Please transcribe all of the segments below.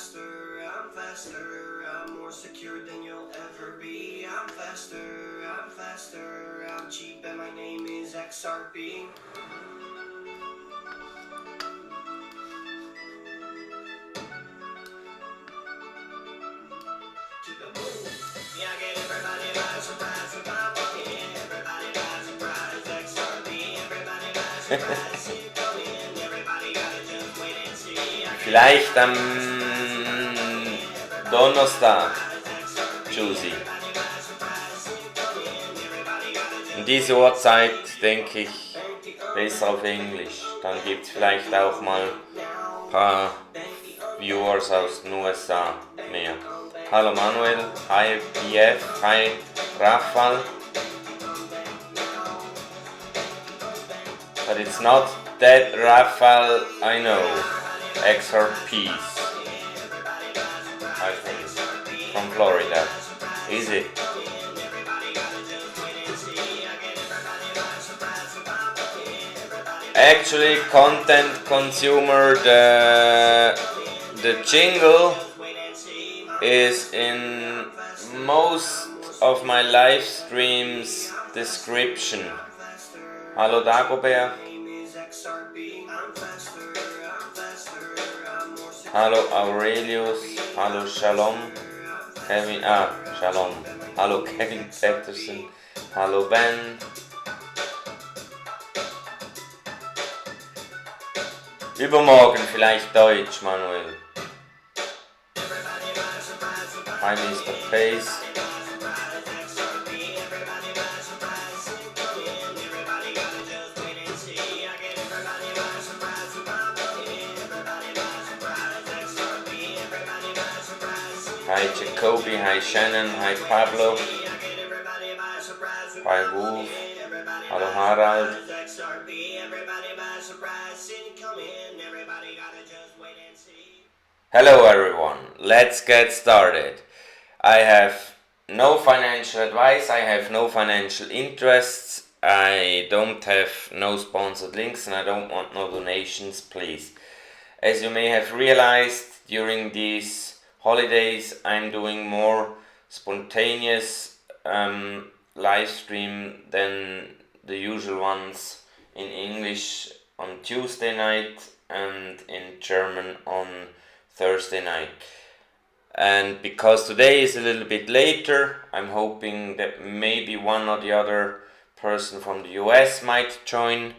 I'm faster, I'm more secure than you'll ever be. I'm faster, I'm cheap and my name is XRP. To the moon, yeah, I get everybody by surprise with my money. Everybody by surprise, XRP. Everybody by surprise, see it coming. Everybody gotta just wait and see. Vielleicht am Donnerstag, Juicy. Um diese Uhrzeit denke ich besser auf Englisch. Dann gibt es vielleicht auch mal ein paar Viewers aus den USA mehr. Hallo Manuel, hi BF, hi Rafael. But it's not that Rafael I know. XRPs, I think, from Florida. Is it? Actually, content consumer, the jingle is in most of my live streams description. Hallo Dagobert. Hallo Aurelius. Hallo Shalom. Shalom. Hallo Kevin Patterson. Hallo Ben. Übermorgen vielleicht Deutsch, Manuel. Hi Mr. Pace. Hi Jacoby, hi Shannon, hi Pablo, hi Wolf, hallo Harald. Hello everyone, let's get started. I have no financial advice, I have no financial interests, I don't have no sponsored links and I don't want no donations, please. As you may have realized, during these holidays I'm doing more spontaneous live stream than the usual ones in English on Tuesday night and in German on Thursday night. And because today is a little bit later, I'm hoping that maybe one or the other person from the US might join.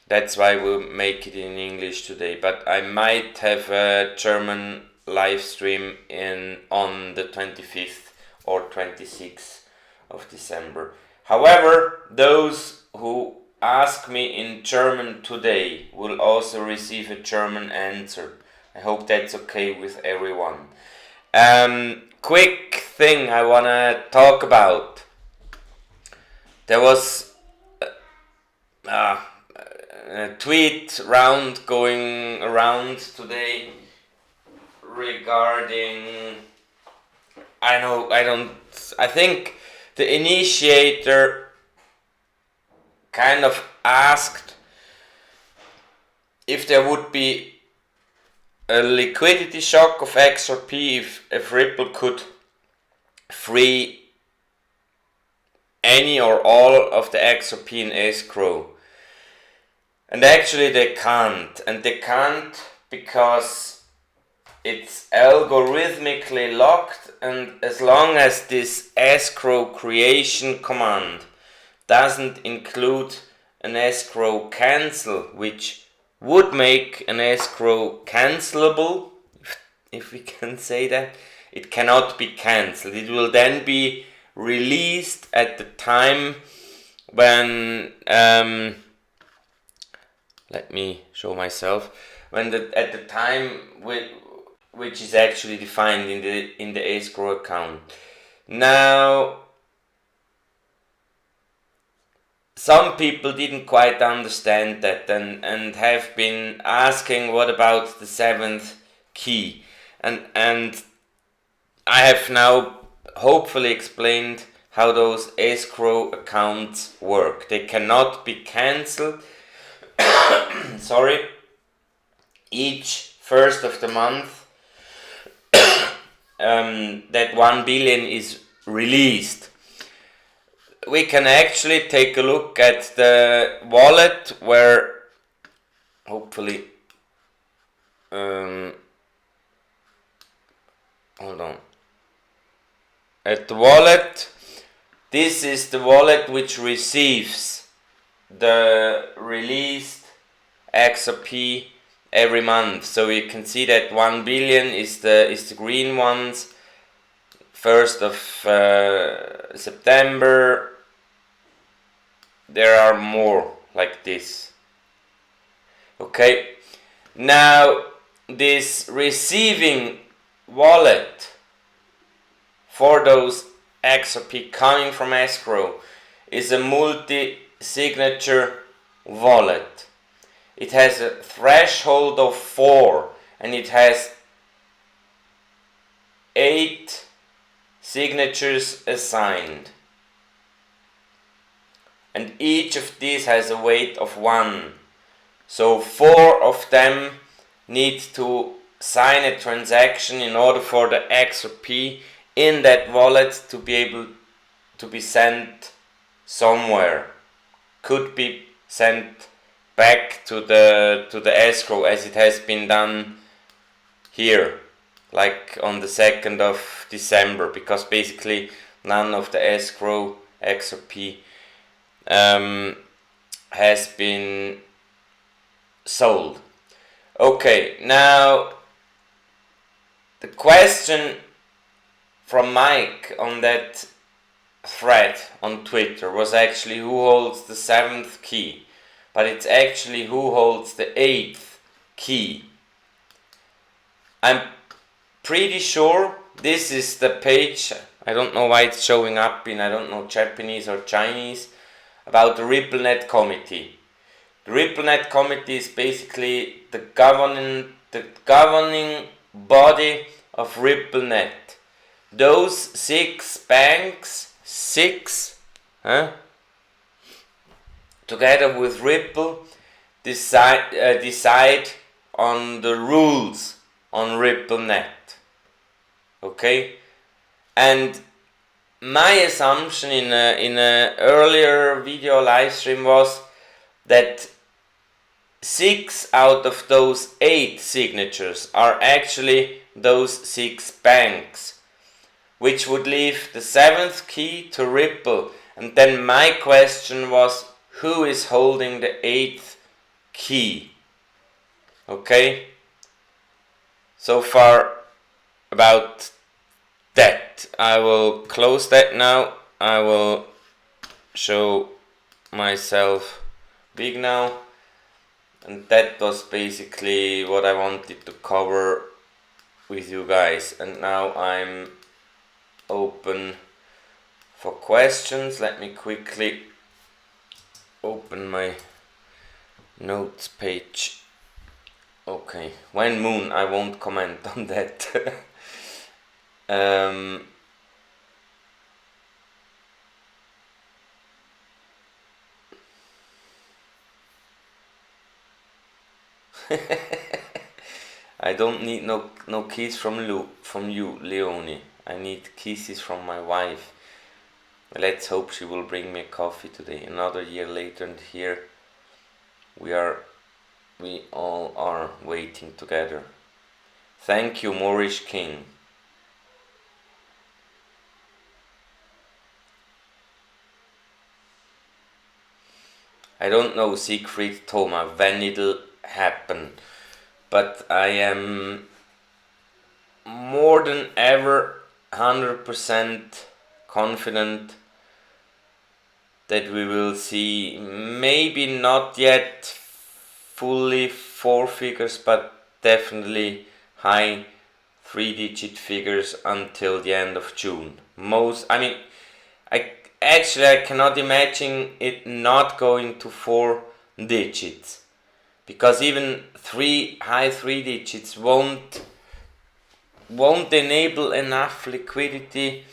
That's why we'll make it in English today, but I might have a German live stream on the 25th or 26th of December. However, those who ask me in German today will also receive a German answer. I hope that's okay with everyone. Quick thing I wanna talk about. There was a tweet going around today regarding I think the initiator kind of asked if there would be a liquidity shock of XRP if Ripple could free any or all of the XRP in escrow. And actually they can't. And they can't because it's algorithmically locked, and as long as this escrow creation command doesn't include an escrow cancel, which would make an escrow cancelable, if we can say that, it cannot be cancelled. It will then be released at the time when let me show myself, at the time which is actually defined in the escrow account. Now, some people didn't quite understand that and have been asking what about the 7th key, and I have now hopefully explained how those escrow accounts work. They cannot be cancelled. Sorry. Each first of the month that 1 billion is released, we can actually take a look at the wallet where hopefully hold on, at the wallet. This is the wallet which receives the released XRP every month. So you can see that 1 billion is the green ones. 1st of September. There are more like this. Okay. Now this receiving wallet for those XRP coming from escrow is a multi-signature wallet. It has a threshold of 4 and it has 8 signatures assigned. And each of these has a weight of 1. So 4 of them need to sign a transaction in order for the XRP in that wallet to be able to be sent somewhere. Could be sent back to the escrow as it has been done here, like on the 2nd of December, because basically none of the escrow XRP has been sold. Okay, now the question from Mike on that thread on Twitter was actually who holds the 7th key, but it's actually who holds the 8th key. I'm pretty sure this is the page, I don't know why it's showing up in, I don't know, Japanese or Chinese, about the RippleNet committee. The RippleNet committee is basically the governing body of RippleNet. Those 6 banks, together with Ripple, decide on the rules on RippleNet. Okay, and my assumption in a earlier video live stream was that 6 out of those 8 signatures are actually those 6 banks, which would leave the 7th key to Ripple. And then my question was, who is holding the 8th key? Okay, so far about that. I will close that now. I will show myself big now. And that was basically what I wanted to cover with you guys. And now I'm open for questions. Let me quickly open my notes page. Okay, when moon, I won't comment on that. I don't need no kiss from you, Leonie. I need kisses from my wife. Let's hope she will bring me a coffee today. Another year later, and here we all are waiting together. Thank you, Moorish King. I don't know, Siegfried Thoma, when it'll happen, but I am more than ever 100% confident that we will see, maybe not yet fully 4 figures, but definitely high 3-digit figures until the end of June. I cannot imagine it not going to 4 digits, because even high 3 digits won't enable enough liquidity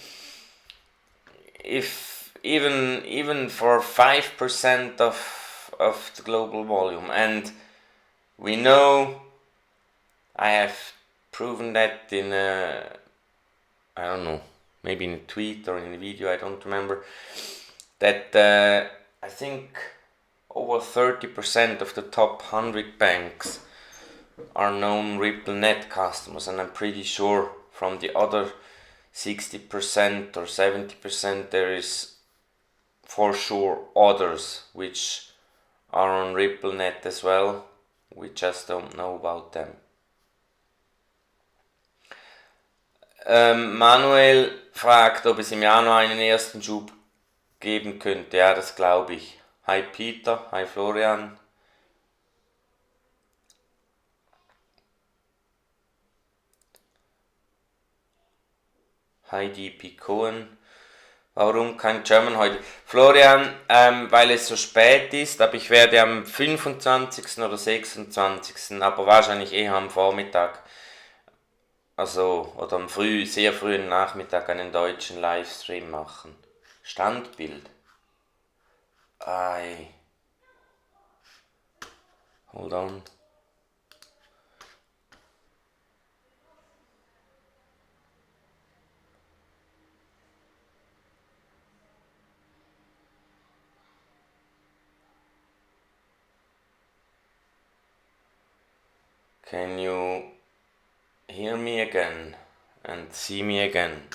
if even for 5% of the global volume. And we know, I have proven that in a I don't know, maybe in a tweet or in a video, I don't remember, that I think over 30% of the top 100 banks are known RippleNet customers, and I'm pretty sure from the other 60% or 70% there is for sure others which are on RippleNet as well. We just don't know about them. Manuel fragt, ob es im Januar einen ersten Schub geben könnte. Ja, das glaube ich. Hi Peter, hi Florian. Hi DP Cohen. Warum kein German heute? Florian, weil es so spät ist, aber ich werde am 25. oder 26., aber wahrscheinlich eher am Vormittag, also oder am sehr frühen Nachmittag einen deutschen Livestream machen. Standbild. Ei. Hold on. Can you hear me again and see me again?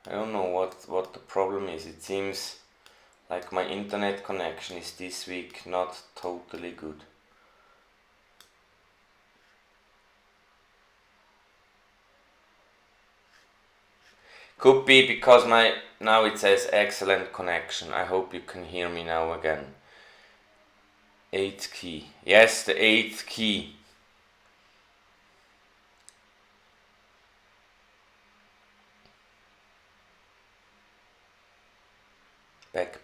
I don't know what the problem is. It seems like my internet connection is this week not totally good. Could be because now it says excellent connection. I hope you can hear me now again. 8th key. Yes, the 8th key. Back.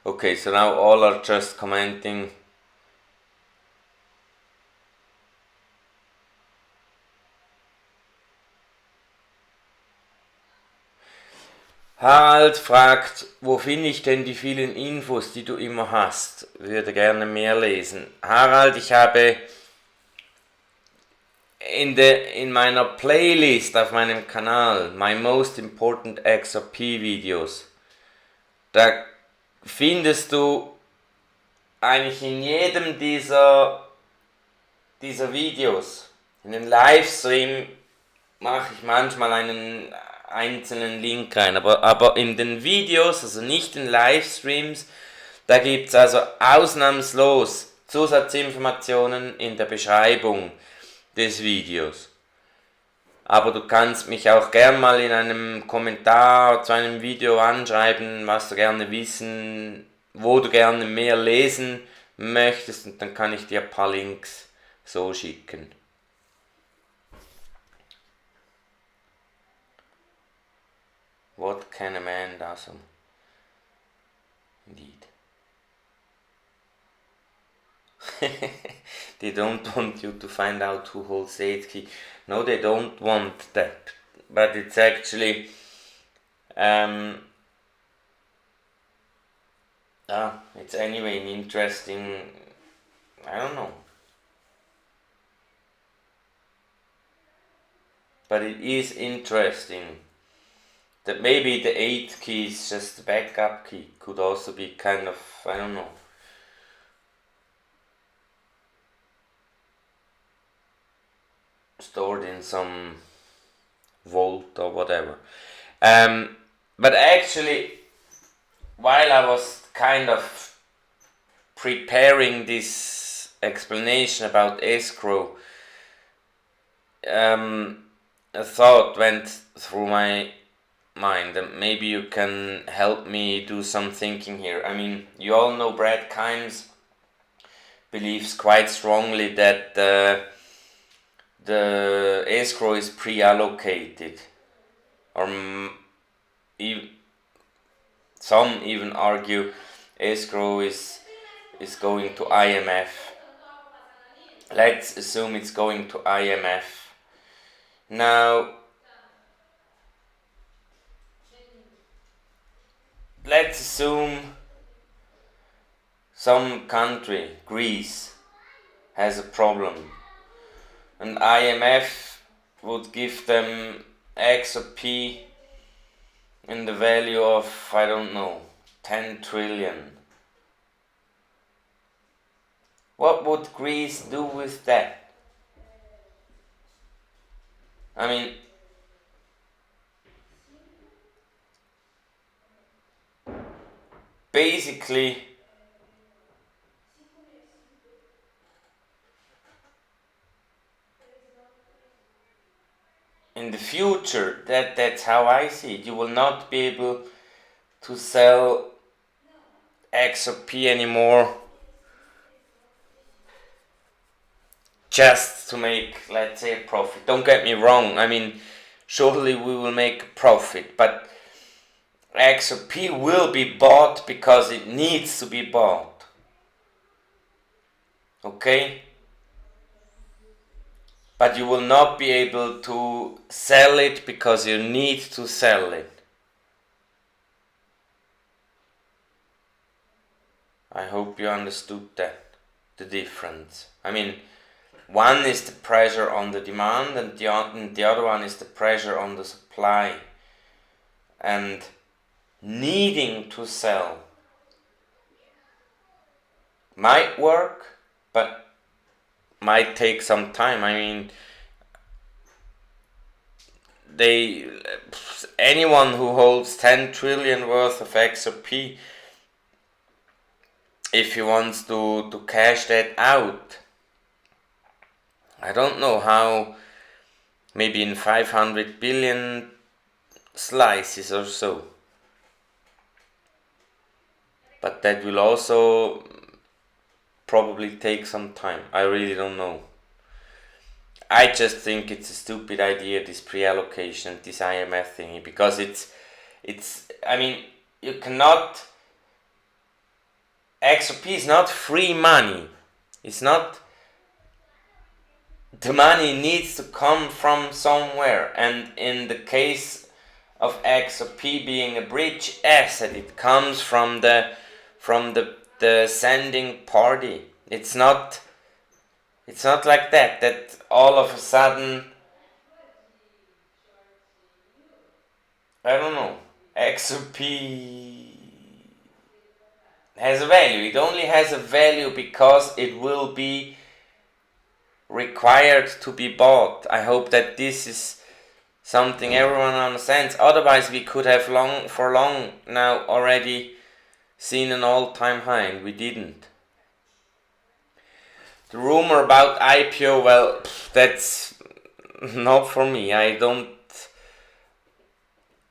Okay, so now all are just commenting. Harald fragt, wo finde ich denn die vielen Infos, die du immer hast? Würde gerne mehr lesen. Harald, ich habe in meiner Playlist auf meinem Kanal, My Most Important XRP Videos, da findest du eigentlich in jedem dieser Videos, in den Livestream mache ich manchmal einen einzelnen Link rein, aber in den Videos, also nicht in Livestreams, da gibt es also ausnahmslos Zusatzinformationen in der Beschreibung des Videos. Aber du kannst mich auch gern mal in einem Kommentar zu einem Video anschreiben, was du gerne wissen, wo du gerne mehr lesen möchtest, und dann kann ich dir ein paar Links so schicken. What can a man do? Indeed. They don't want you to find out who holds the 8th key. No, they don't want that. But it's actually it's anyway an interesting, I don't know. But it is interesting that maybe the 8th key is just the backup key. Could also be kind of, I don't know. Stored in some vault or whatever. But actually, while I was kind of preparing this explanation about escrow, a thought went through my mind, and maybe you can help me do some thinking here. I mean, you all know Brad Kimes believes quite strongly that the escrow is pre-allocated, or some even argue escrow is going to IMF. Let's assume it's going to IMF. Now, let's assume some country, Greece, has a problem, and IMF would give them X or P in the value of, I don't know, 10 trillion. What would Greece do with that? I mean, basically, in the future, that's how I see it. You will not be able to sell X or P anymore just to make, let's say, a profit. Don't get me wrong. I mean, surely we will make a profit, but X or P will be bought because it needs to be bought. Okay? But you will not be able to sell it because you need to sell it. I hope you understood that, the difference. I mean, one is the pressure on the demand and the other one is the pressure on the supply. And needing to sell might work, but might take some time. I mean, anyone who holds 10 trillion worth of XRP, if he wants to cash that out, I don't know how, maybe in 500 billion slices or so. But that will also probably take some time. I really don't know. I just think it's a stupid idea, this pre-allocation, this IMF thingy, because it's I mean, you cannot, XRP is not free money. It's not, the money needs to come from somewhere, and in the case of XRP being a bridge asset, it comes from the sending party. It's not like that all of a sudden, I don't know, XRP has a value. It only has a value because it will be required to be bought. I hope that this is something everyone understands. Otherwise, we could have for long now already seen an all-time high, and we didn't. The rumor about IPO, well, that's not for me.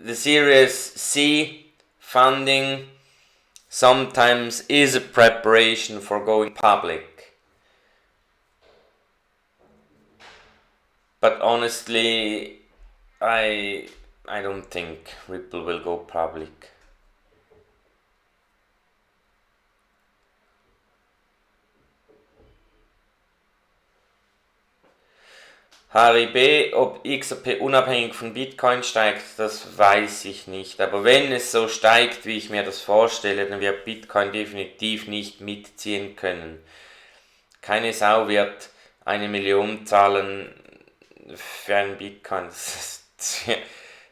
The Series C funding sometimes is a preparation for going public. But honestly, I don't think Ripple will go public. Harry B., ob XRP unabhängig von Bitcoin steigt, das weiß ich nicht. Aber wenn es so steigt, wie ich mir das vorstelle, dann wird Bitcoin definitiv nicht mitziehen können. Keine Sau wird 1 Million zahlen für einen Bitcoin. Das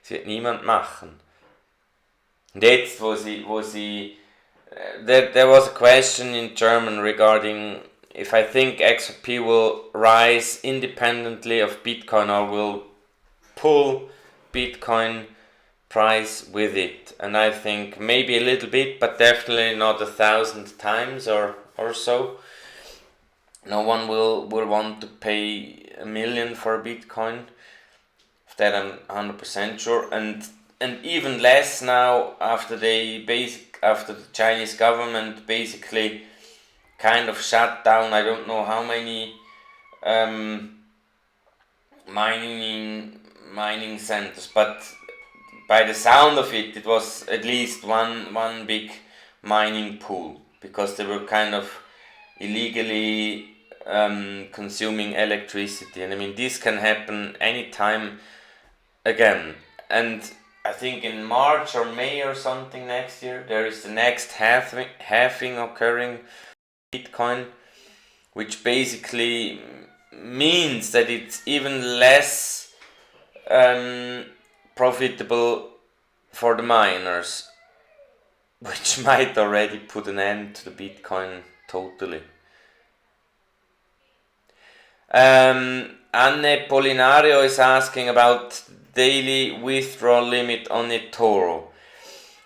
wird niemand machen. Und jetzt, wo sie there was a question in German regarding if I think XRP will rise independently of Bitcoin or will pull Bitcoin price with it. And I think maybe a little bit, but definitely not 1,000 times or so. No one will want to pay $1 million for a Bitcoin. That I'm 100% sure. And even less now after the Chinese government basically kind of shut down, I don't know how many mining centers, but by the sound of it, it was at least one big mining pool, because they were kind of illegally consuming electricity. And I mean, this can happen anytime again. And I think in March or May or something next year, there is the next halving occurring Bitcoin, which basically means that it's even less profitable for the miners, which might already put an end to the Bitcoin totally. Anne Polinario is asking about daily withdrawal limit on eToro.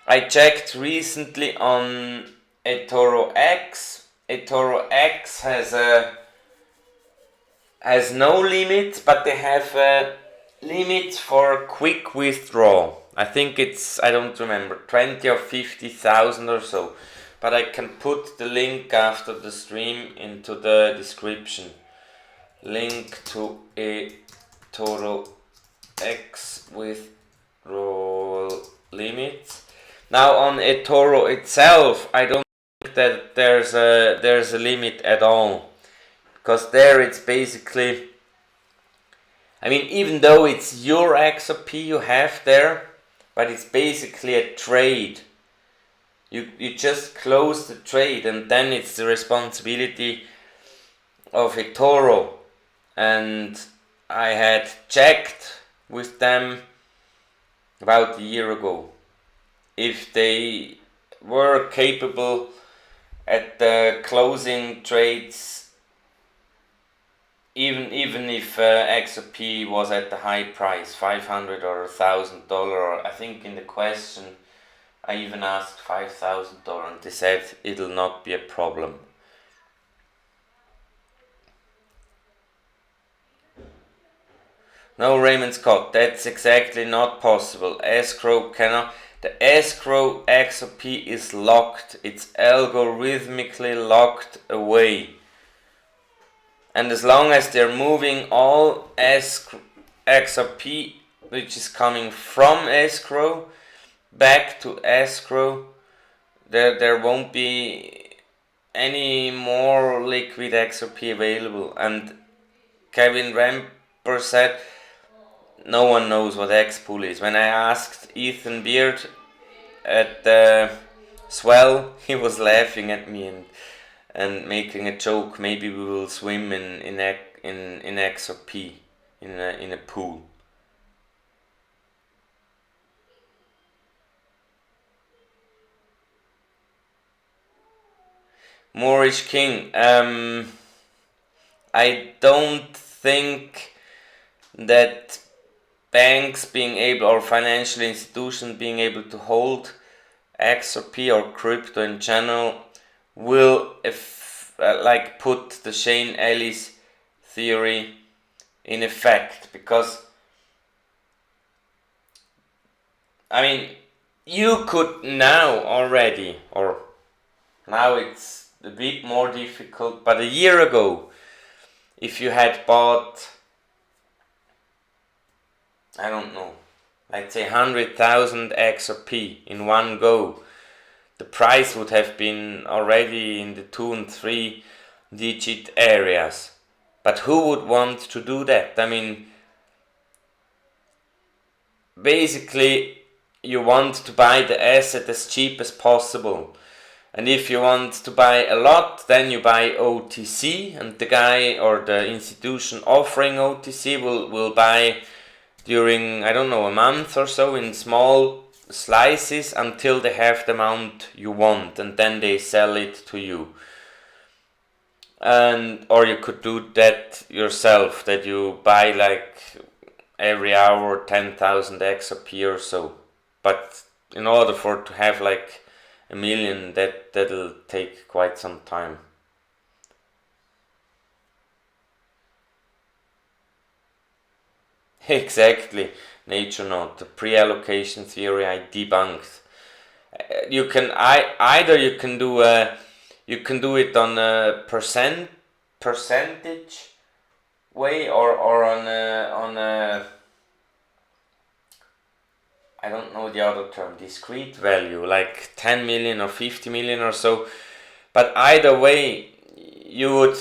I checked recently on eToro X. eToro X has no limit, but they have a limit for quick withdrawal. I think it's, I don't remember, 20 or 50,000 or so. But I can put the link after the stream into the description. Link to eToro X withdrawal limit. Now on eToro itself, I don't think that there's a limit at all, because there it's basically, I mean, even though it's your XRP you have there, but it's basically a trade. You just close the trade, and then it's the responsibility of eToro. And I had checked with them about a year ago if they were capable at the closing trades, even if XRP was at the high price, $500 or $1,000. I think in the question I even asked $5,000, and they said it'll not be a problem. No, Raymond Scott, that's exactly not possible. Escrow cannot. The escrow XRP is locked. It's algorithmically locked away. And as long as they're moving all XRP, which is coming from escrow, back to escrow, there won't be any more liquid XRP available. And Kevin Ramper said, no one knows what Xpool is. When I asked Ethan Beard at the Swell, he was laughing at me and making a joke. Maybe we will swim in XRP in a pool. Moorish King, I don't think that banks being able, or financial institutions being able to hold XRP or crypto in general will put the Shane Ellis theory in effect, because I mean, you could now already, or now it's a bit more difficult, but a year ago, if you had bought, I don't know, let's say 100,000 XRP in one go, the price would have been already in the 2 and 3 digit areas. But who would want to do that? I mean, basically you want to buy the asset as cheap as possible. And if you want to buy a lot, then you buy OTC, and the guy or the institution offering OTC will buy during, I don't know, a month or so in small slices until they have the amount you want, and then they sell it to you. And or you could do that yourself, that you buy like every hour 10,000 XRP or so. But in order for to have like a million, that'll take quite some time. Exactly, nature note. The pre-allocation theory I debunked. You can either you can do it on a percentage way, or on a I don't know the other term, discrete value, like 10 million or 50 million or so. But either way, you would,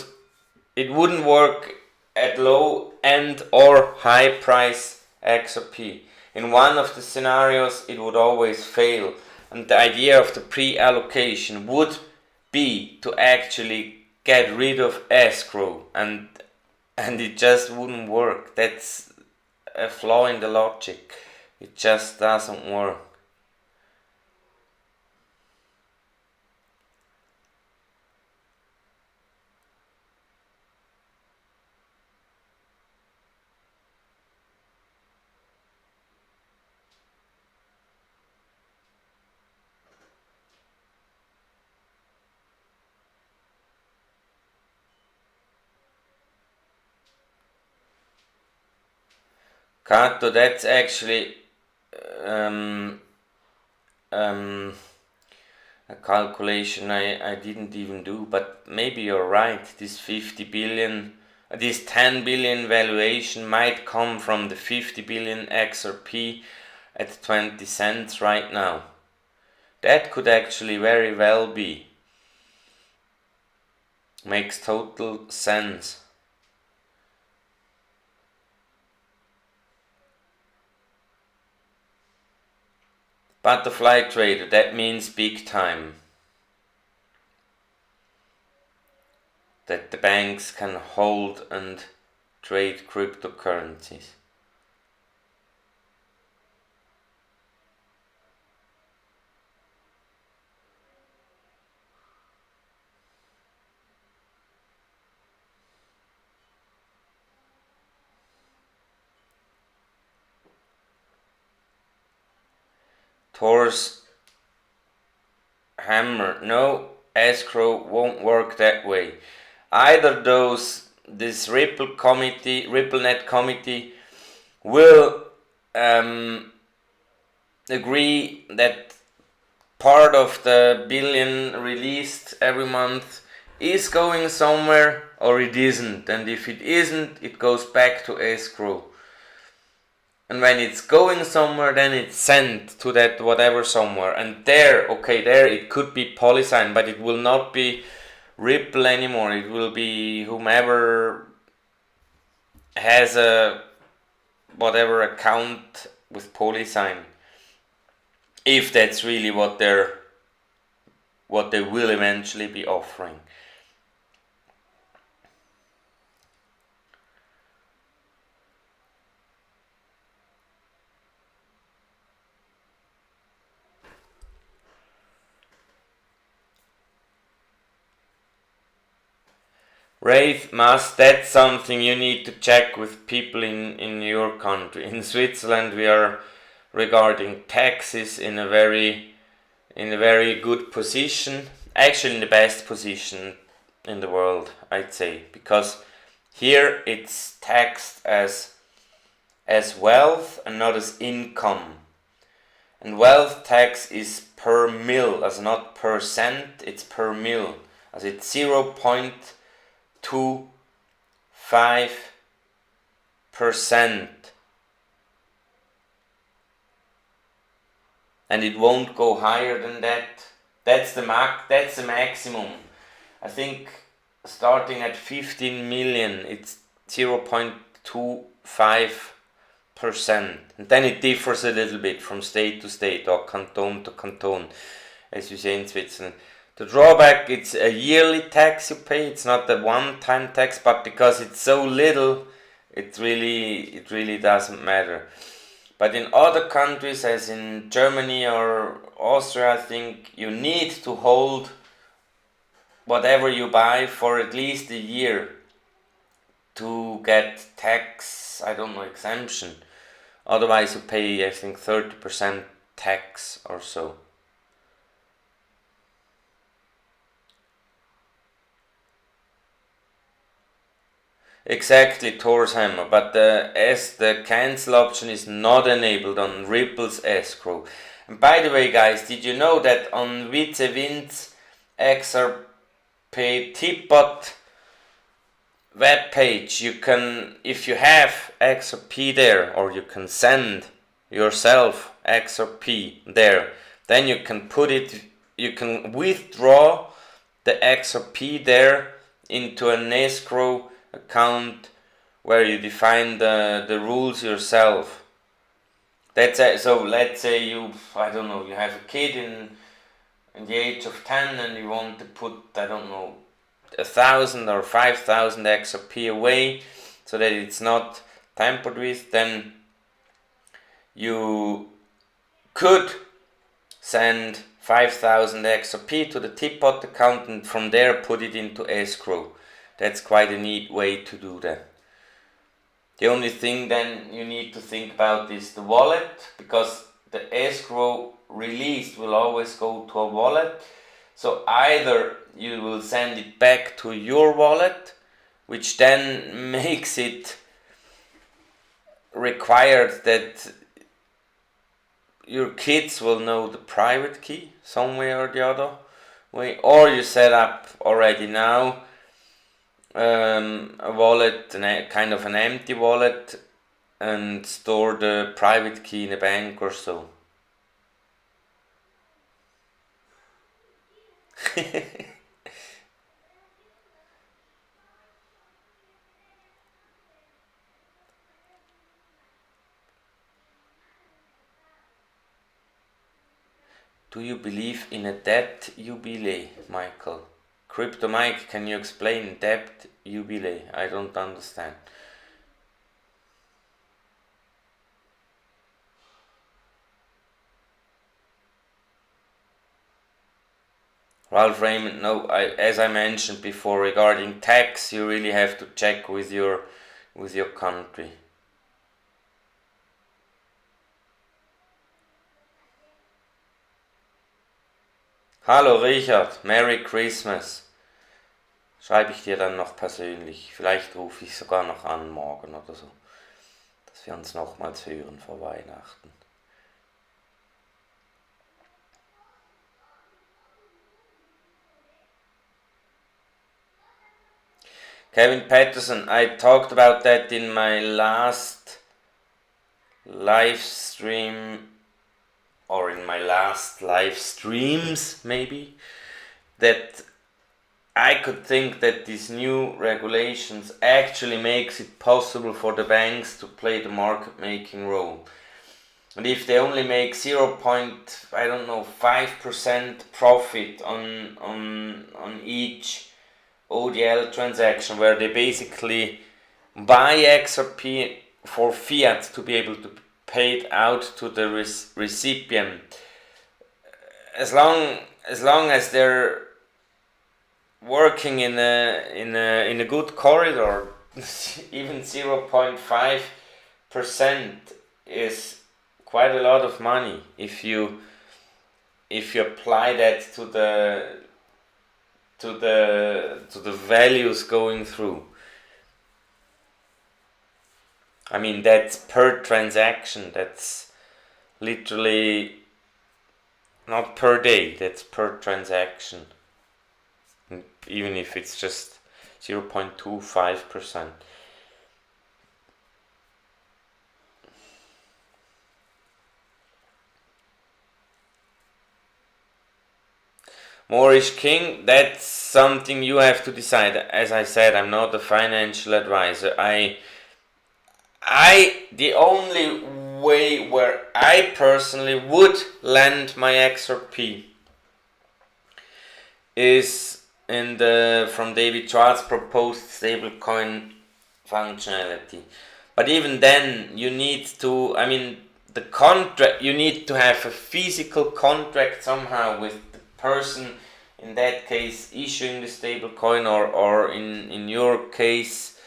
it wouldn't work at low end or high price XRP. In one of the scenarios it would always fail, and the idea of the pre-allocation would be to actually get rid of escrow, and it just wouldn't work. That's a flaw in the logic. It just doesn't work. Kato, that's actually a calculation I didn't even do, but maybe you're right. This 50 billion, this 10 billion valuation might come from the 50 billion XRP at 20 cents right now. That could actually very well be. Makes total sense. Butterfly trader, that means big time. That the banks can hold and trade cryptocurrencies. Thor's hammer, no, escrow won't work that way. Either this RippleNet committee will agree that part of the billion released every month is going somewhere, or it isn't. And if it isn't, it goes back to escrow. And when it's going somewhere, then it's sent to that whatever somewhere. And there it could be Polysign, but it will not be Ripple anymore. It will be whomever has a whatever account with Polysign. If that's really what they will eventually be offering. XMas, that's something you need to check with people in your country. In Switzerland we are regarding taxes in a very good position, actually in the best position in the world, I'd say, because here it's taxed as wealth and not as income. And wealth tax is per mil, as not per cent, it's per mil, as it's 0.25%. And it won't go higher than that. That's the maximum. I think starting at 15 million, it's 0.25%. And then it differs a little bit from state to state or canton to canton, as you say in Switzerland. The drawback, it's a yearly tax you pay. It's not a one-time tax, but because it's so little, it really doesn't matter. But in other countries, as in Germany or Austria, I think you need to hold whatever you buy for at least a year to get tax, exemption. Otherwise you pay, I think, 30% tax or so. Exactly, Thor's hammer, but as the cancel option is not enabled on Ripple's escrow. And by the way, guys, did you know that on Witze XRP Tipbot webpage, you can, if you have XRP there, or you can send yourself XRP there, then you can you can withdraw the XRP there into an escrow account where you define the rules yourself. That's it. So let's say you, I don't know, you have a kid in the age of 10 and you want to put, I don't know, 1,000 or 5,000 XRP away so that it's not tampered with, then you could send 5,000 XRP to the Teapot account and from there put it into escrow. That's quite a neat way to do that. The only thing then you need to think about is the wallet, because the escrow released will always go to a wallet. So either you will send it back to your wallet, which then makes it required that your kids will know the private key some way or the other way, or you set up already now a wallet, kind of an empty wallet, and store the private key in a bank or so. Do you believe in a debt jubilee, Michael? Crypto Mike, can you explain debt jubilee? I don't understand. Ralph Raymond, no, as I mentioned before, regarding tax, you really have to check with your country. Hallo Richard, Merry Christmas. Schreibe ich dir dann noch persönlich. Vielleicht rufe ich sogar noch an morgen oder so, dass wir uns nochmals hören vor Weihnachten. Kevin Patterson, I talked about that in my last live stream, or in my last live streams maybe, that I could think that these new regulations actually makes it possible for the banks to play the market making role. And if they only make 0.5% profit on each ODL transaction, where they basically buy XRP for fiat to be able to be paid out to the recipient, as long as they're working in a good corridor, even 0.5% is quite a lot of money if you apply that to the values going through. I mean, that's per transaction. That's literally not per day. That's per transaction. Even if it's just 0.25%. Moorish King, that's something you have to decide. As I said, I'm not a financial advisor. The only way where I personally would lend my XRP is in from David Schwartz proposed stablecoin functionality. But even then, you need to, the contract, you need to have a physical contract somehow with the person, in that case, issuing the stablecoin, or in your case,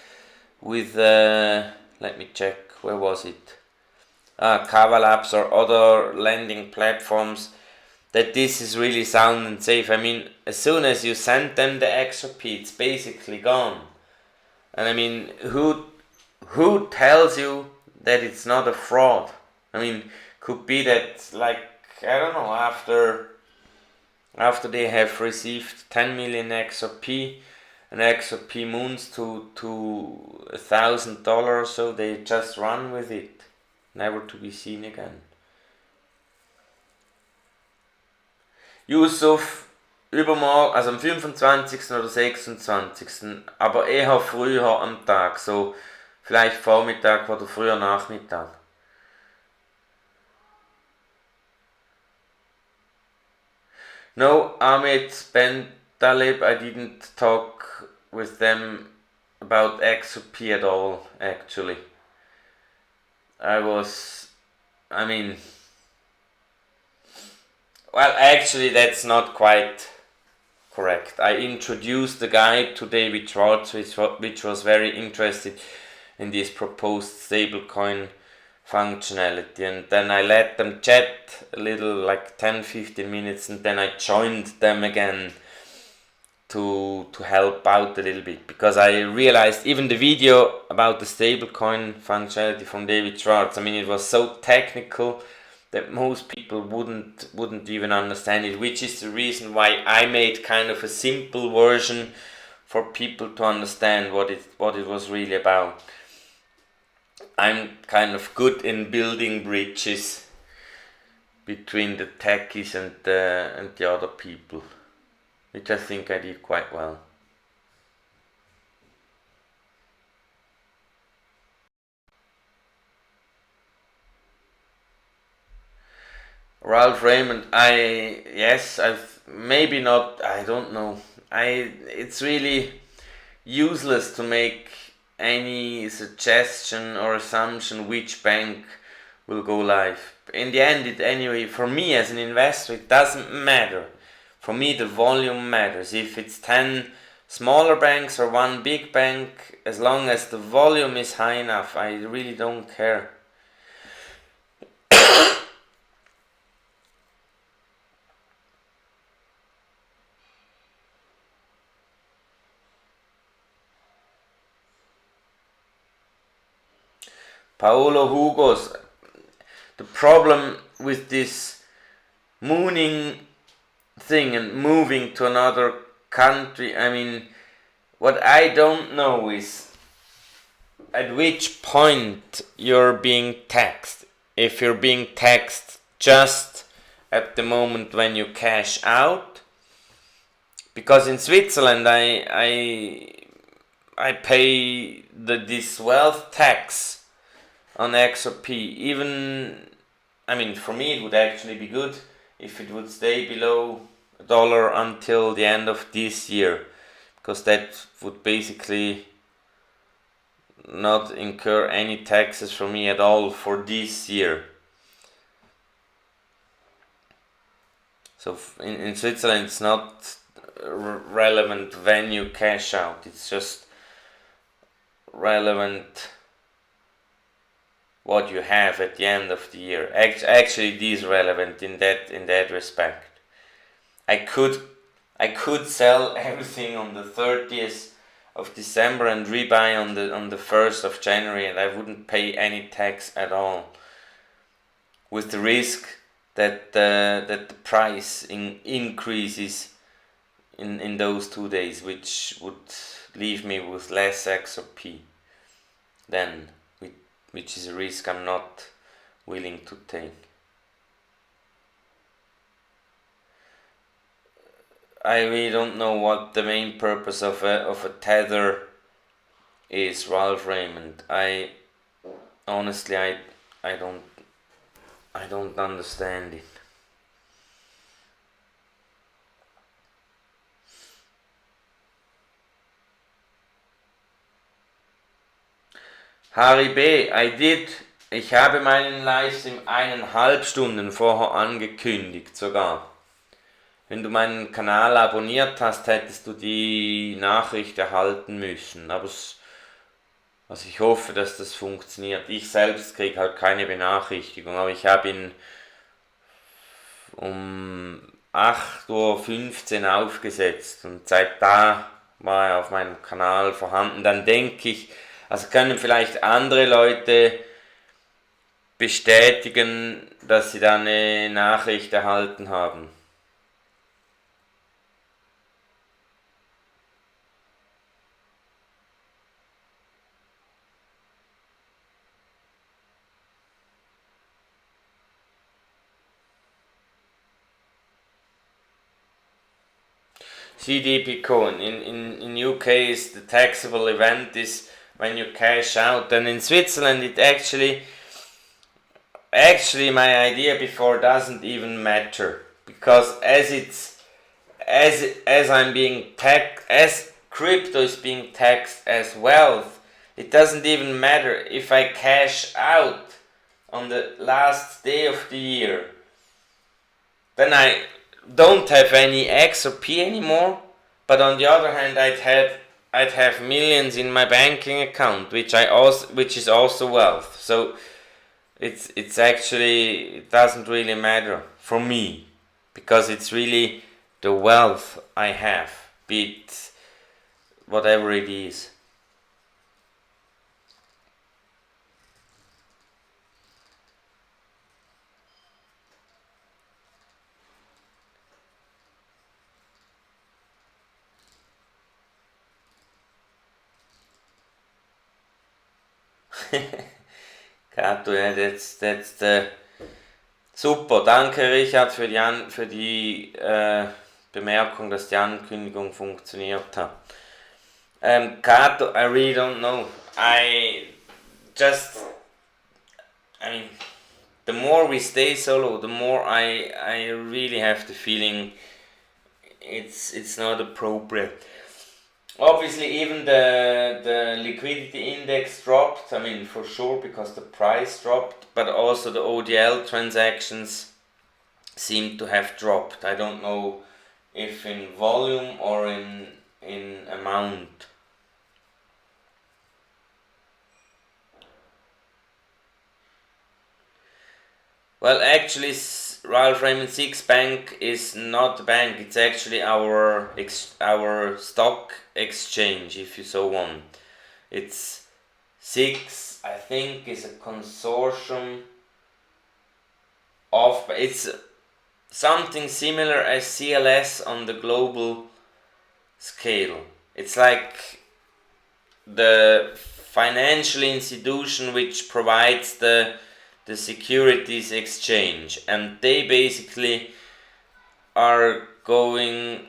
with, let me check, where was it? Kava Labs or other lending platforms, that this is really sound and safe. I mean, as soon as you send them the XRP, it's basically gone. And I mean, who tells you that it's not a fraud? I mean, could be that, like, I don't know, after they have received 10 million XRP, and XRP moons to $1,000 or so, they just run with it, never to be seen again. Yusuf, übermorgen, also am 25. oder 26. Aber eher früher am Tag, so vielleicht Vormittag oder früher Nachmittag. No, Amit Ben Talib, I didn't talk with them about XRP at all, actually. I mean, well, actually, that's not quite correct. I introduced the guy to David Schwartz, which was very interested in this proposed stablecoin functionality, and then I let them chat a little, like 10-15 minutes, and then I joined them again to help out a little bit, because I realized even the video about the stablecoin functionality from David Schwartz, I mean, it was so technical that most people wouldn't even understand it, which is the reason why I made kind of a simple version for people to understand what it was really about. I'm kind of good in building bridges between the techies and the other people, which I think I did quite well. Ralph Raymond, I've maybe not, I don't know. It's really useless to make any suggestion or assumption which bank will go live. In the end, anyway, for me as an investor, it doesn't matter. For me, the volume matters. If it's 10 smaller banks or one big bank, as long as the volume is high enough, I really don't care. Paolo Hugos, the problem with this mooning thing and moving to another country, I mean, what I don't know is at which point you're being taxed. If you're being taxed just at the moment when you cash out, because in Switzerland I pay this wealth tax on XRP. Even, I mean, for me it would actually be good if it would stay below $1 until the end of this year, because that would basically not incur any taxes for me at all for this year. So in Switzerland it's not relevant when you cash out, it's just relevant what you have at the end of the year. Actually, it is relevant in that respect. I could sell everything on the 30th of December and rebuy on the 1st of January, and I wouldn't pay any tax at all, with the risk that the price increases in those 2 days, which would leave me with less XRP then, which is a risk I'm not willing to take. I really don't know what the main purpose of a tether is, Ralph Raymond. Honestly I don't understand it. Harry B., ich habe meinen Livestream 1,5 Stunden vorher angekündigt sogar. Wenn du meinen Kanal abonniert hast, hättest du die Nachricht erhalten müssen. Aber also ich hoffe, dass das funktioniert. Ich selbst kriege halt keine Benachrichtigung, aber ich habe ihn um 8:15 Uhr aufgesetzt und seit da war er auf meinem Kanal vorhanden. Dann denke ich, also können vielleicht andere Leute bestätigen, dass sie da eine Nachricht erhalten haben. GDP coin in UK is the taxable event is when you cash out, and in Switzerland it actually my idea before doesn't even matter, because as I'm being taxed, as crypto is being taxed as wealth, it doesn't even matter if I cash out on the last day of the year. Then I don't have any X or P anymore, but on the other hand I'd have millions in my banking account, which is also wealth. So it's actually, it doesn't really matter for me, because it's really the wealth I have, be it whatever it is. Kato, ja, that's the super. Danke Richard für die Bemerkung, dass die Ankündigung funktioniert hat. Kato, I really don't know. The more we stay solo, the more I really have the feeling it's not appropriate. Obviously, even the liquidity index dropped, for sure, because the price dropped, but also the ODL transactions seem to have dropped. I don't know if in volume or in amount. Well, actually, Ralph Raymond Six Bank is not a bank. It's actually our stock exchange, if you so want. It's Six, I think, is a consortium of. It's something similar as CLS on the global scale. It's like the financial institution which provides the securities exchange, and they basically are going,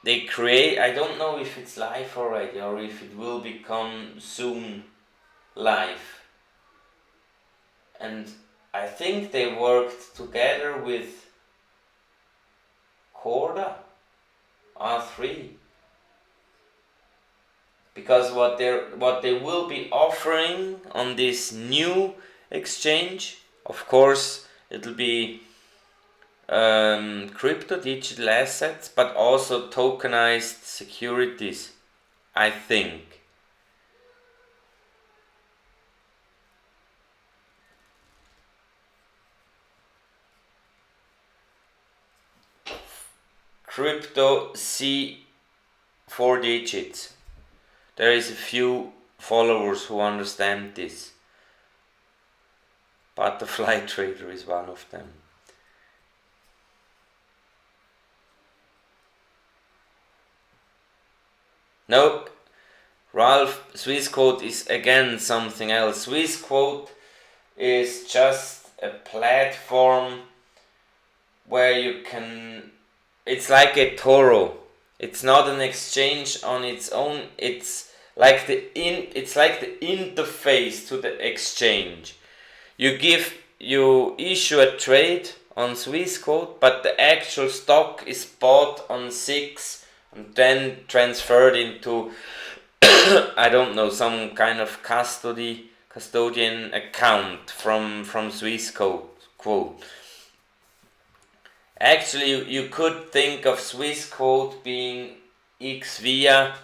they create, I don't know if it's live already or if it will become soon live, and I think they worked together with Corda R3, because what they will be offering on this new exchange, of course it'll be crypto digital assets, but also tokenized securities, I think. Crypto C 4 digits. There is a few followers who understand this. Butterfly Trader is one of them. Nope. Ralph, Swissquote is again something else. Swissquote is just a platform where you can. It's like a Toro. It's not an exchange on its own. It's like the interface to the exchange. You issue a trade on Swissquote, but the actual stock is bought on Six and then transferred into I don't know, some kind of custodian account from Swissquote. Actually, you could think of Swissquote being XVia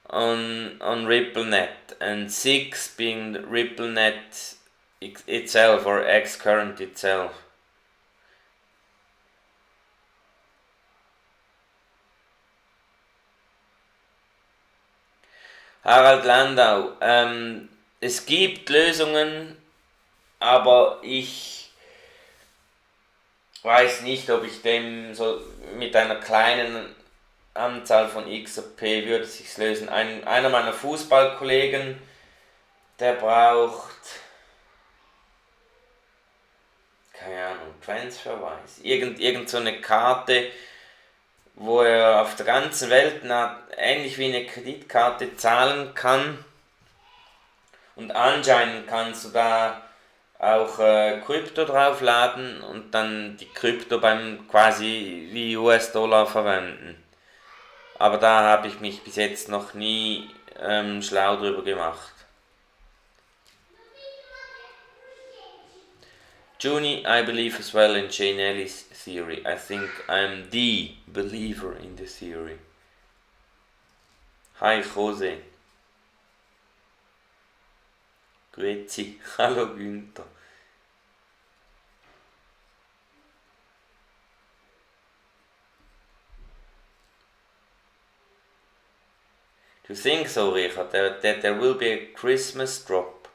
on RippleNet, and Six being RippleNet itself, or Xcurrent itself. Harald Landau, es gibt Lösungen, aber ich weiß nicht, ob ich dem so mit einer kleinen Anzahl von XRP würde sich's lösen. Einer meiner Fußballkollegen, der braucht, keine Ahnung, Transferwise, irgend so eine Karte, wo er auf der ganzen Welt ähnlich wie eine Kreditkarte zahlen kann. Und anscheinend kannst du da auch Krypto draufladen und dann die Krypto beim quasi wie US-Dollar verwenden. Aber da habe ich mich bis jetzt noch nie schlau drüber gemacht. Juni, I believe as well in Jane Ellis' theory. I think I'm the believer in the theory. Hi Jose. Grüezi. Hallo Günther. Do you think so, Richard, that there will be a Christmas drop?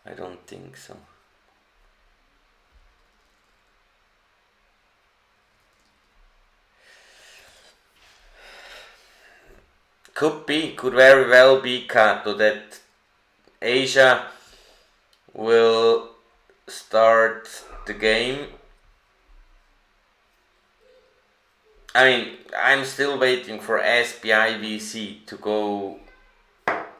I don't think so. Could very well be, Kato, that Asia will start the game. I mean, I'm still waiting for SPI VC to go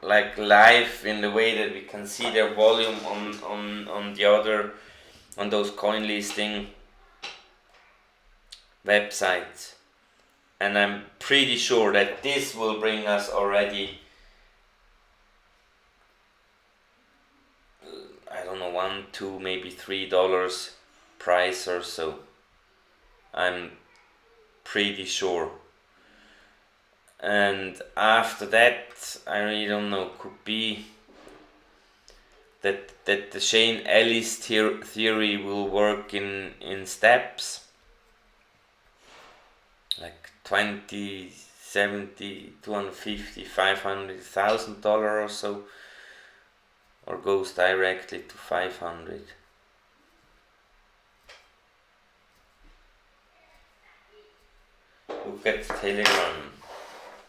like live in the way that we can see their volume on the other, on those coin listing websites. And I'm pretty sure that this will bring us already, I don't know, $1, $2, maybe $3 price or so. I'm pretty sure. And after that, I really don't know, could be that the Shane Ellis theory will work in steps, like 20, 70, 250, $500,000 or so, or goes directly to 500. Look at Telegram.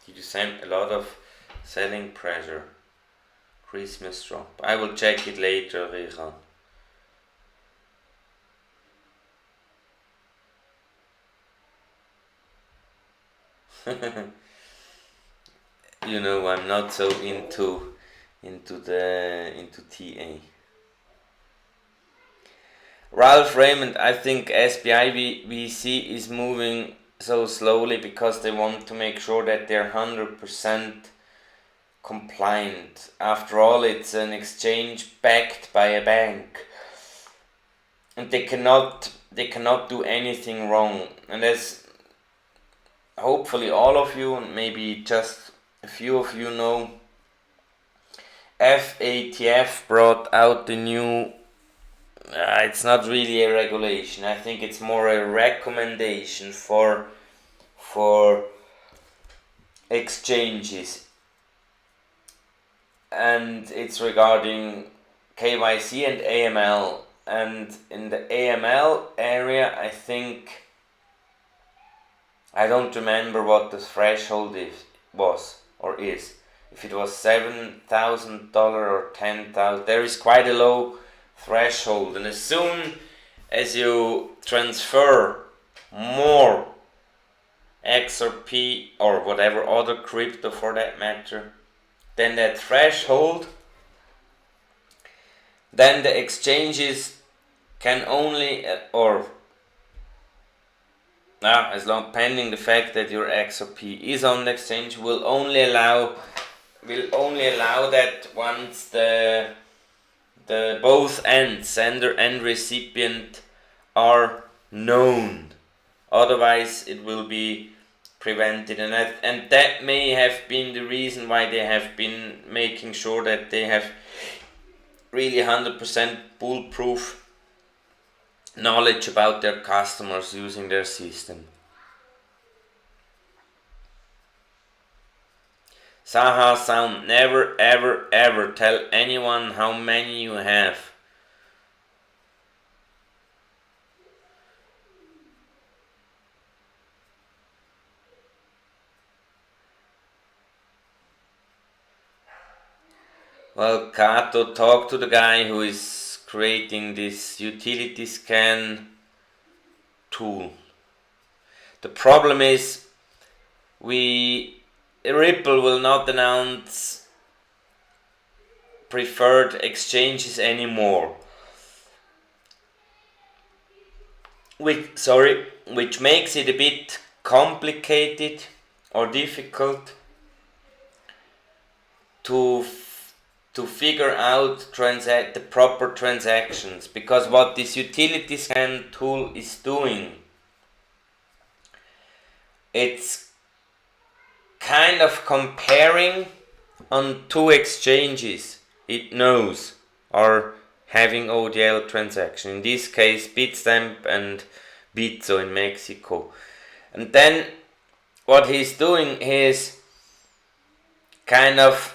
Did you send a lot of selling pressure? Christmas drop. I will check it later, Richard. You know, I'm not so into TA. Ralph Raymond, I think SPI VC is moving so slowly because they want to make sure that they're 100% compliant. After all, it's an exchange backed by a bank, and they cannot do anything wrong. And as hopefully all of you, and maybe just a few of you know, FATF brought out the new, it's not really a regulation, I think it's more a recommendation for exchanges, and it's regarding KYC and AML. And in the AML area, I think, I don't remember what the threshold was or is. If it was $7,000 or $10,000, there is quite a low threshold, and as soon as you transfer more XRP or whatever other crypto for that matter, then that threshold, then the exchanges can only, as long pending the fact that your XRP is on the exchange, will only allow that once the both ends, sender and recipient, are known. Otherwise, it will be prevented, and that may have been the reason why they have been making sure that they have really 100% foolproof knowledge about their customers using their system. Saha Sound, never ever ever tell anyone how many you have. Well, Kato, talk to the guy who is creating this utility scan tool. The problem is Ripple will not announce preferred exchanges anymore. Which makes it a bit complicated or difficult to figure out the proper transactions, because what this utility scan tool is doing, it's kind of comparing on two exchanges it knows are having ODL transaction, in this case Bitstamp and Bitso in Mexico. And then what he's doing is kind of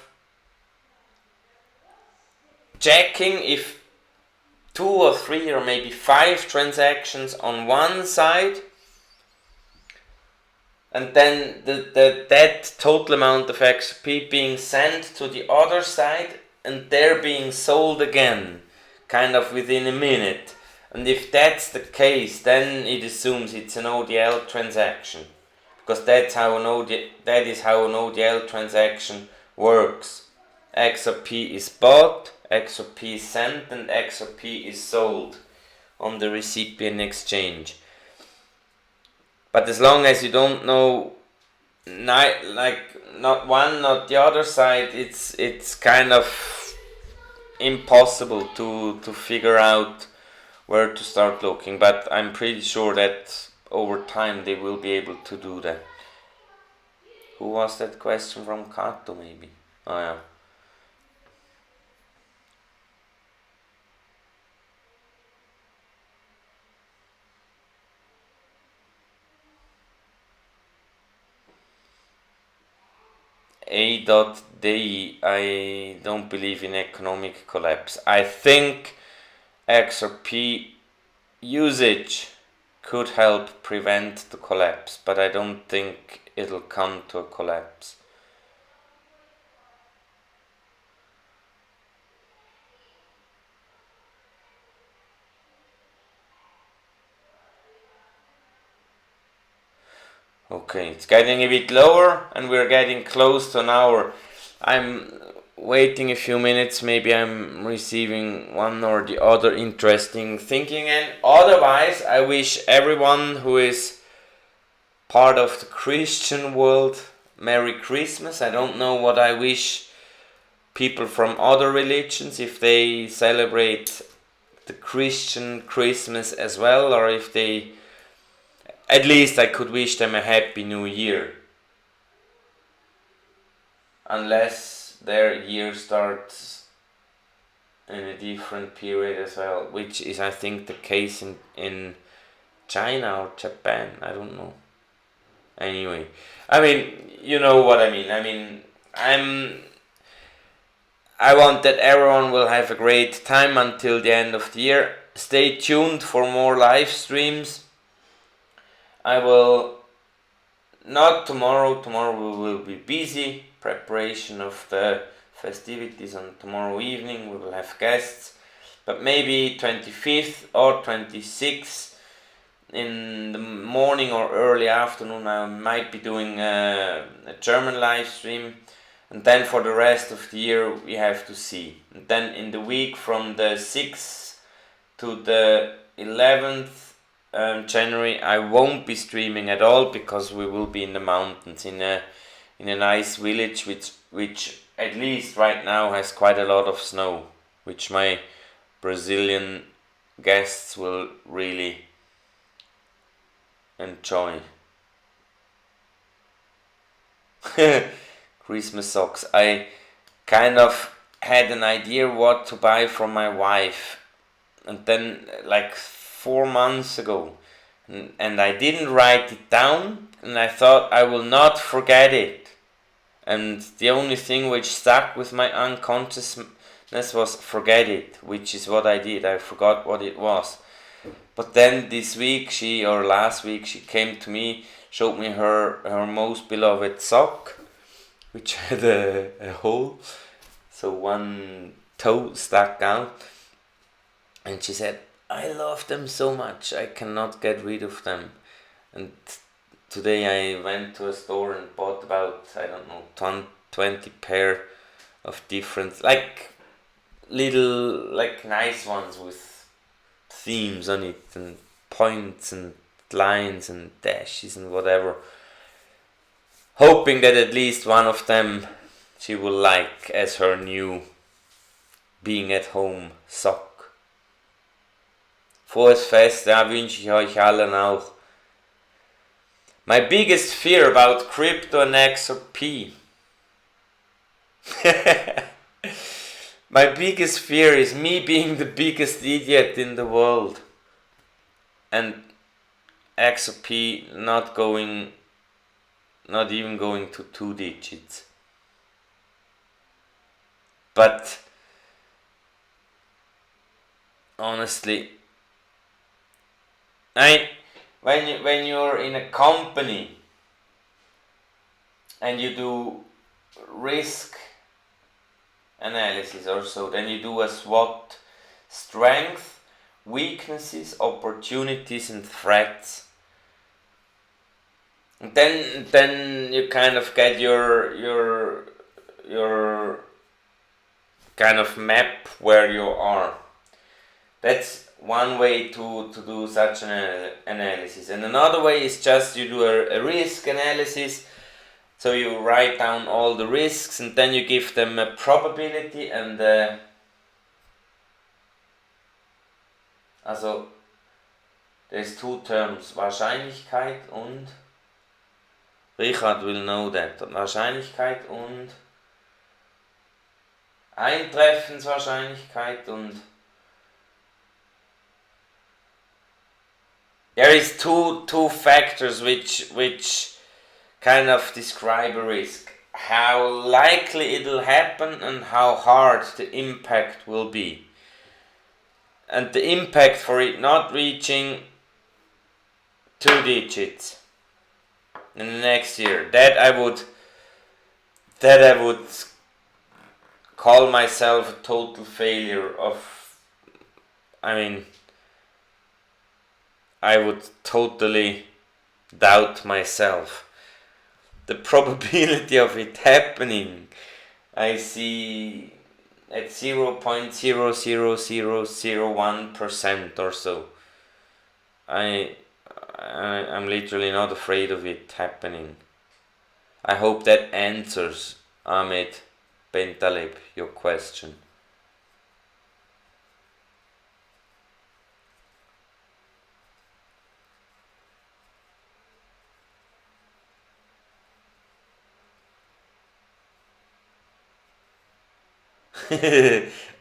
checking if 2 or 3 or maybe 5 transactions on one side, and then that total amount of XP being sent to the other side and they're being sold again, kind of within a minute. And if that's the case, then it assumes it's an ODL transaction, because that is how an ODL transaction works. XRP is bought, XRP is sent, and XRP is sold on the recipient exchange. But as long as you don't know, not one, not the other side, it's kind of impossible to figure out where to start looking. But I'm pretty sure that over time they will be able to do that. Who was that question from? Kato, maybe? Oh yeah. A.D, I don't believe in economic collapse. I think XRP usage could help prevent the collapse, but I don't think it'll come to a collapse. Okay, it's getting a bit lower and we're getting close to an hour. I'm waiting a few minutes, maybe I'm receiving one or the other interesting thinking, and otherwise I wish everyone who is part of the Christian world Merry Christmas. I don't know what I wish people from other religions, if they celebrate the Christian Christmas as well, or if they, at least I could wish them a Happy New Year. Unless their year starts in a different period as well, which is I think the case in China or Japan, I don't know. Anyway, I mean, you know what I mean. I want that everyone will have a great time until the end of the year. Stay tuned for more live streams. I will not tomorrow. Tomorrow we will be busy. Preparation of the festivities on tomorrow evening. We will have guests. But maybe 25th or 26th in the morning or early afternoon I might be doing a German live stream. And then for the rest of the year we have to see. And then in the week from the 6th to the 11th January I won't be streaming at all, because we will be in the mountains in a nice village which at least right now has quite a lot of snow, which my Brazilian guests will really enjoy. Christmas socks. I kind of had an idea what to buy for my wife, and then like 4 months ago, and I didn't write it down, and I thought I will not forget it, and the only thing which stuck with my unconsciousness was forget it, which is what I did. I forgot what it was. But then this week last week she came to me, showed me her most beloved sock, which had a hole, so one toe stuck out, and she said, I love them so much. I cannot get rid of them. And today I went to a store and bought about, I don't know, 20 pair of different, like little, like nice ones with themes on it and points and lines and dashes and whatever. Hoping that at least one of them she will like as her new being at home sock. Frohes Fest, ja, wünsche ich euch allen auch. My biggest fear about crypto and XRP. My biggest fear is me being the biggest idiot in the world and XRP not even going to 2 digits. But honestly, when you're in a company and you do risk analysis or so, then you do a SWOT: strength, weaknesses, opportunities, and threats. And then you kind of get your kind of map where you are. That's one way to do such an analysis. And another way is just you do a risk analysis. So you write down all the risks and then you give them a probability and also there's 2 terms, Wahrscheinlichkeit und Richard will know that. Wahrscheinlichkeit und Eintreffenswahrscheinlichkeit und there is two factors which kind of describe a risk. How likely it'll happen and how hard the impact will be. And the impact for it not reaching 2 digits in the next year, that I would call myself a total failure of, I would totally doubt myself. The probability of it happening I see at 0.00001% or so. I'm literally not afraid of it happening. I hope that answers, Ahmed Bentaleb, your question.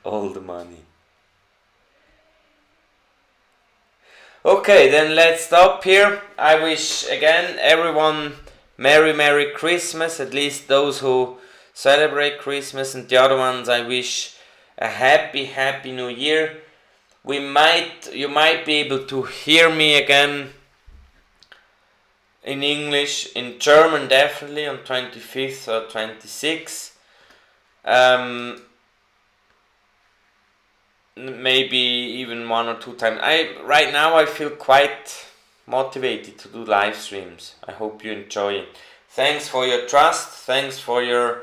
All the money. Okay, then let's stop here. I wish again everyone Merry Christmas, at least those who celebrate Christmas, and the other ones I wish a happy New Year. You might be able to hear me again in English, in German definitely on 25th or 26th. Maybe even 1 or 2 times. Right now I feel quite motivated to do live streams. I hope you enjoy it. Thanks for your trust. Thanks for your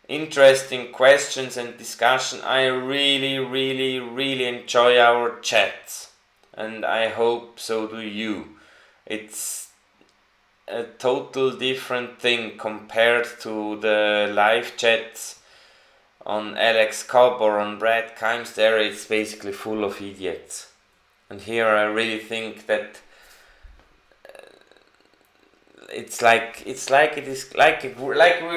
interesting questions and discussion. I really enjoy our chats, and I hope so do you. It's a total different thing compared to the live chats on Alex Cobb or on Brad Kimes. There it's basically full of idiots, and here I really think that it's like we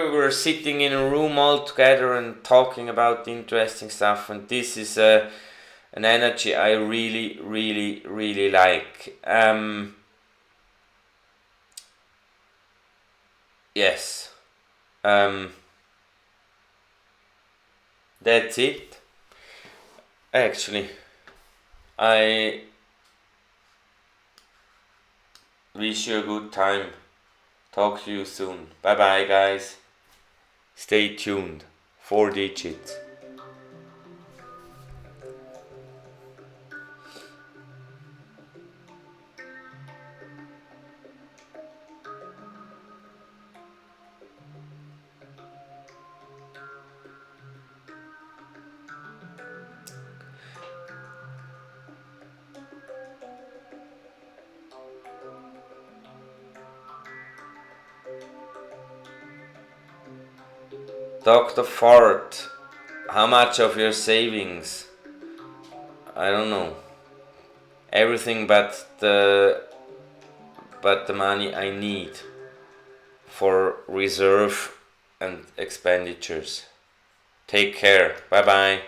were sitting in a room all together and talking about interesting stuff, and this is an energy I really like. Yes. That's it. Actually, I wish you a good time. Talk to you soon. Bye bye, guys. Stay tuned. 4 digits. Dr. Ford, how much of your savings? I don't know. Everything but the money I need for reserve and expenditures. Take care. Bye bye.